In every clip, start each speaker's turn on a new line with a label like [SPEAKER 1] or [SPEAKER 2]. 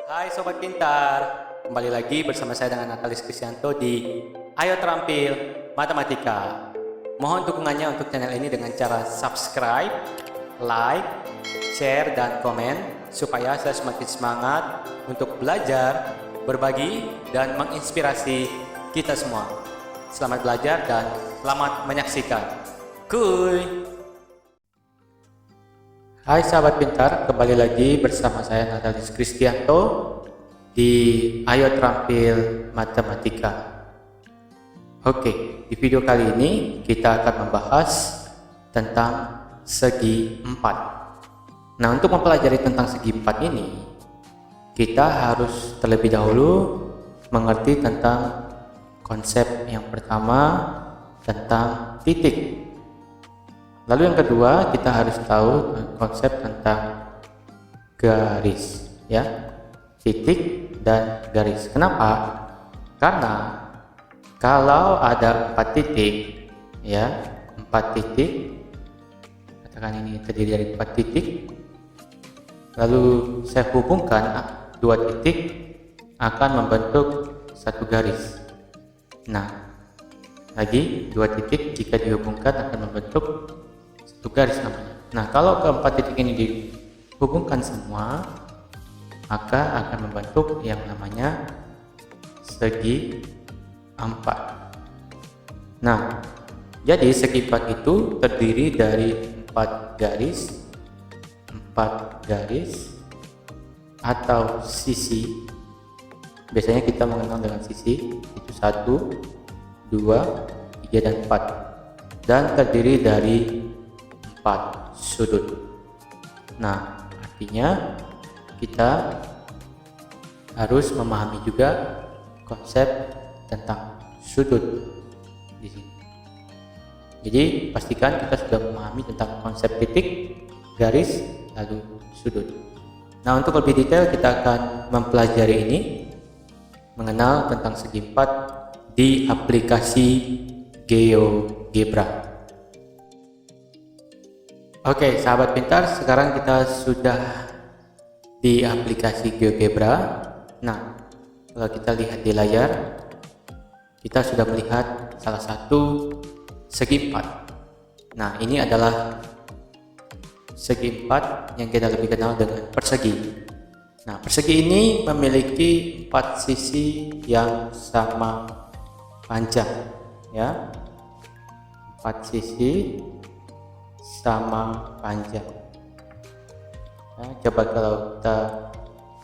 [SPEAKER 1] Hai Sobat Pintar, kembali lagi bersama saya dengan Natalis Kristianto di Ayo Terampil Matematika. Mohon dukungannya untuk channel ini dengan cara subscribe, like, share, dan komen supaya saya semakin semangat untuk belajar, berbagi, dan menginspirasi kita semua. Selamat belajar dan selamat menyaksikan. Kuy! Hai sahabat pintar, kembali lagi bersama saya Natalis Kristianto di Ayo Terampil Matematika. Oke, di video kali ini kita akan membahas tentang segi 4. Nah, untuk mempelajari tentang segi 4 ini, kita harus terlebih dahulu mengerti tentang konsep yang pertama tentang titik. Lalu yang kedua, kita harus tahu konsep tentang garis, ya, titik dan garis. Kenapa? Karena kalau ada 4 titik, ya, 4 titik, katakan ini terdiri dari 4 titik, lalu saya hubungkan 2 titik akan membentuk satu garis. Nah, lagi 2 titik jika dihubungkan akan membentuk garis namanya. Nah, kalau keempat titik ini dihubungkan semua, maka akan membentuk yang namanya segi 4. Nah, jadi segi 4 itu terdiri dari 4 garis atau sisi. Biasanya kita mengenal dengan sisi itu 1, 2, 3, dan 4, dan terdiri dari 4 sudut. Nah, artinya kita harus memahami juga konsep tentang sudut di sini. Jadi pastikan kita sudah memahami tentang konsep titik, garis, lalu sudut. Nah, untuk lebih detail kita akan mempelajari ini, mengenal tentang segi 4 di aplikasi GeoGebra. Oke, sahabat pintar, sekarang kita sudah di aplikasi GeoGebra. Nah, kalau kita lihat di layar, kita sudah melihat salah satu segi 4. Nah, ini adalah segi 4 yang kita lebih kenal dengan persegi. Nah, persegi ini memiliki 4 sisi yang sama panjang, ya. 4 sisi sama panjang. Nah, coba kalau kita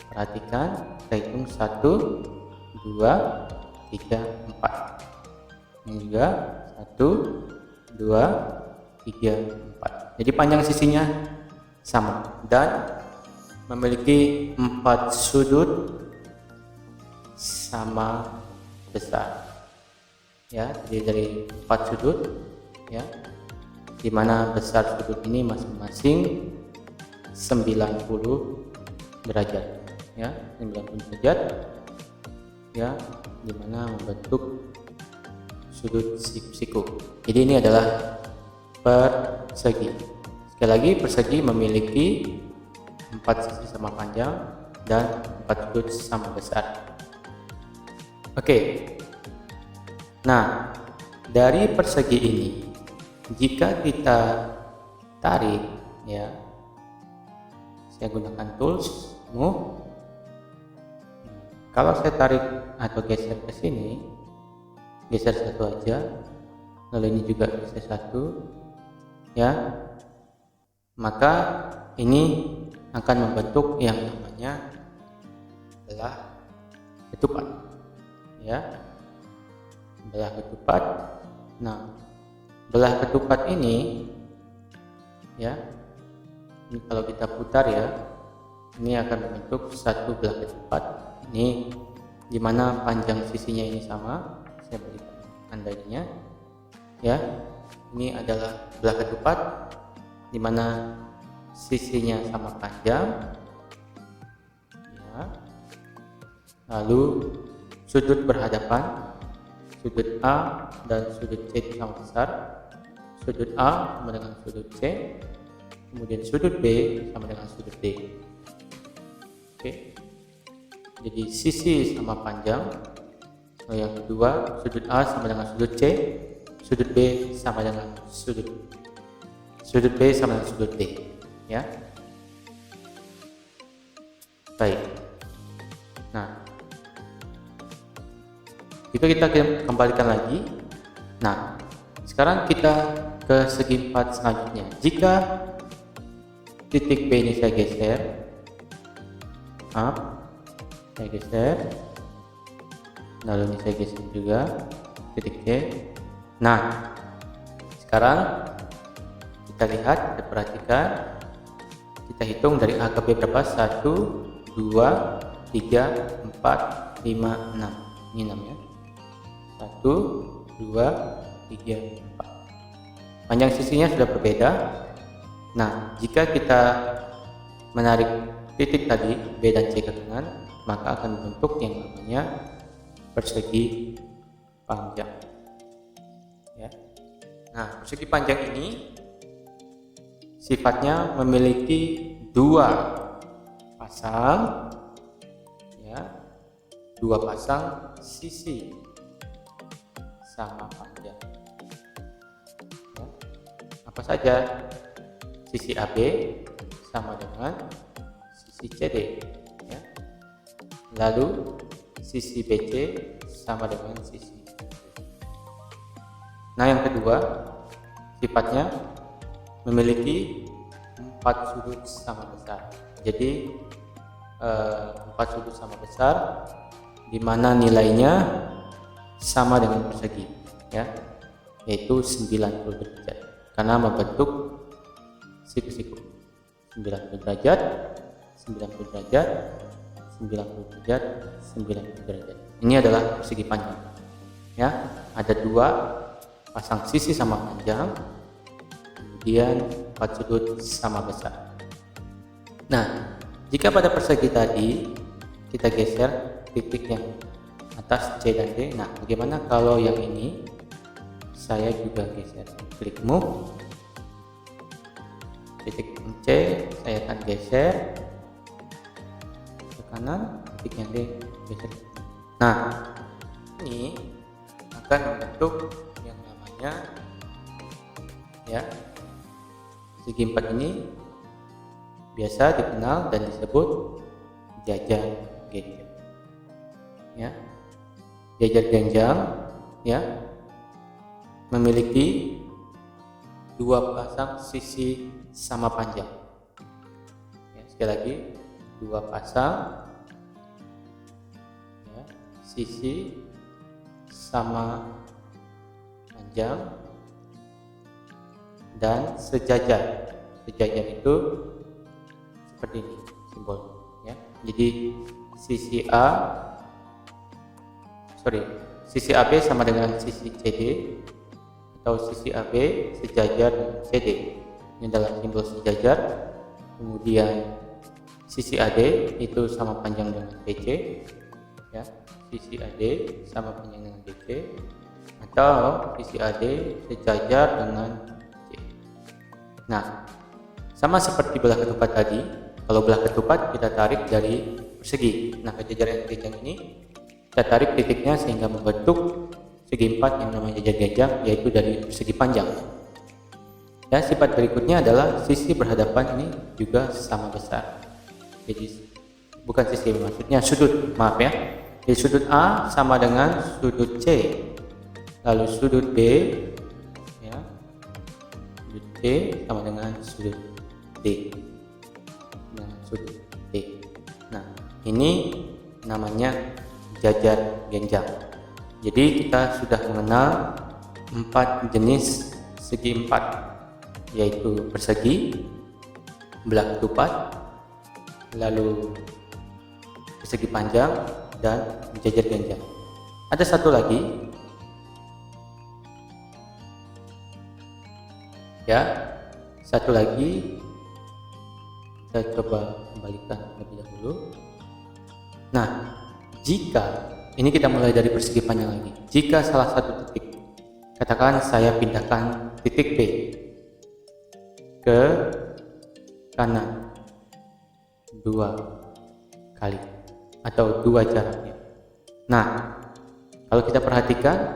[SPEAKER 1] perhatikan, kita hitung 1, 2, 3, 4. Ini juga 1, 2, 3, 4. Jadi panjang sisinya sama dan memiliki 4 sudut sama besar. Ya, jadi dari 4 sudut, ya, di mana besar sudut ini masing-masing 90 derajat, ya, 90 derajat, ya, di mana membentuk sudut siku. Jadi ini adalah persegi. Sekali lagi, persegi memiliki 4 sisi sama panjang dan 4 sudut sama besar. Oke. Nah, dari persegi ini, jika kita tarik, ya, saya gunakan tools move. Kalau saya tarik atau geser ke sini, geser satu aja, lalu ini juga geser satu, ya, maka ini akan membentuk yang namanya belah ketupat, ya, belah ketupat. Nah, belah ketupat ini, ya, ini kalau kita putar, ya, ini akan membentuk satu belah ketupat. Ini dimana panjang sisinya ini sama, saya berikan tandanya, ya. Ini adalah belah ketupat dimana sisinya sama panjang, ya. Lalu sudut berhadapan, sudut A dan sudut C sama besar. Sudut A sama dengan sudut C, kemudian sudut B sama dengan sudut D. Oke. jadi sisi sama panjang. Yang kedua, sudut A sama dengan sudut C, sudut B sama dengan sudut B sama dengan sudut D, ya. Baik. Nah, jika kita kembalikan lagi, nah sekarang kita ke segi 4 selanjutnya. Jika titik P ini saya geser, saya geser, lalu ini saya geser juga titik C. Nah, sekarang kita lihat, kita perhatikan, kita hitung dari A ke B berapa? 1, 2, 3, 4, 5, 6. Ini 6 ya. 1, 2, 3, 4. Panjang sisinya sudah berbeda. Nah, jika kita menarik titik tadi B dan C ke kanan, maka akan membentuk yang namanya persegi panjang, ya. Nah, persegi panjang ini sifatnya memiliki dua pasang, ya, dua pasang sisi sama panjang, ya. Apa saja? Sisi AB sama dengan sisi CD, ya. Lalu sisi BC sama dengan sisi BC. Nah, yang kedua, sifatnya memiliki 4 sudut sama besar. Jadi 4 sudut sama besar, di mana nilainya sama dengan persegi, ya, yaitu 90 derajat, karena membentuk siku-siku. 90 derajat, 90 derajat, 90 derajat, 90 derajat. Ini adalah persegi panjang, ya. Ada dua pasang sisi sama panjang, kemudian 4 sudut sama besar. Nah, jika pada persegi tadi kita geser titik yang atas C dan D, nah bagaimana kalau yang ini saya juga geser? Klik move, titik C saya akan geser ke kanan, titik yang D geser. Nah, ini akan membentuk yang namanya, ya, segi 4 ini biasa dikenal dan disebut jajar genjang, ya. Jajar genjang, ya, memiliki dua pasang sisi sama panjang, ya. Sekali lagi, dua pasang, ya, sisi sama panjang dan sejajar. Sejajar itu seperti ini simbol, ya. Jadi sisi AB sama dengan sisi CD, atau sisi AB sejajar dengan CD. Ini adalah simbol sejajar. Kemudian sisi AD itu sama panjang dengan BC, ya. Sisi AD sama panjang dengan BC, atau sisi AD sejajar dengan C. Nah, sama seperti belah ketupat tadi, kalau belah ketupat kita tarik dari persegi. Nah, ke jajar genjang ini kita tarik titiknya sehingga membentuk segi 4 yang namanya jajar genjang, yaitu dari persegi panjang. Dan sifat berikutnya adalah sisi berhadapan ini juga sama besar. Jadi bukan sisi, maksudnya sudut, maaf ya. Jadi sudut A sama dengan sudut C, lalu sudut B, ya, sudut B sama dengan sudut D, nah, sudut D. Nah, ini namanya jajar genjang. Jadi kita sudah mengenal 4 jenis segi 4, yaitu persegi, belah ketupat, lalu persegi panjang, dan jajar genjang. Ada satu lagi, ya, satu lagi saya coba kembalikan lebih dahulu. Nah, jika ini kita mulai dari persegi panjang lagi, jika salah satu titik, katakan saya pindahkan titik P ke kanan 2 kali, atau dua jaraknya. Nah, kalau kita perhatikan,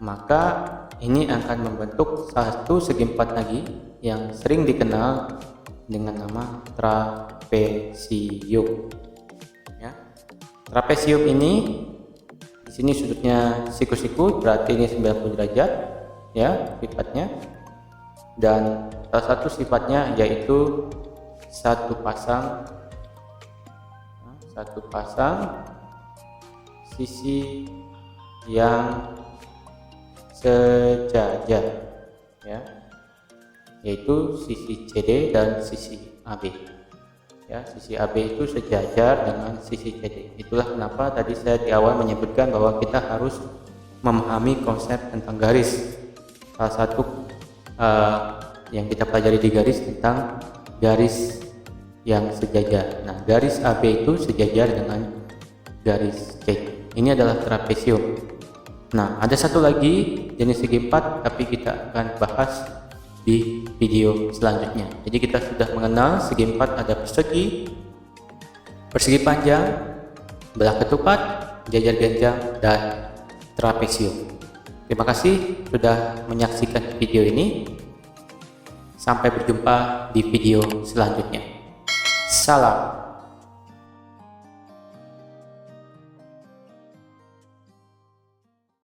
[SPEAKER 1] maka ini akan membentuk satu segi empat lagi yang sering dikenal dengan nama trapesium. Ya. Trapesium ini di sini sudutnya siku-siku, berarti ini 90 derajat ya sifatnya. Dan salah satu sifatnya yaitu satu pasang sisi yang sejajar ya, yaitu sisi CD dan sisi AB ya. Sisi AB itu sejajar dengan sisi CD. Itulah kenapa tadi saya di awal menyebutkan bahwa kita harus memahami konsep tentang garis. Salah satu yang kita pelajari di garis tentang garis yang sejajar. Nah, garis AB itu sejajar dengan garis C. Ini adalah trapesium. Nah, ada satu lagi jenis segi empat, tapi kita akan bahas di video selanjutnya. Jadi kita sudah mengenal segi empat, ada persegi panjang, belah ketupat, jajar genjang, dan trapesium. Terima kasih sudah menyaksikan video ini. Sampai berjumpa di video selanjutnya. Salam.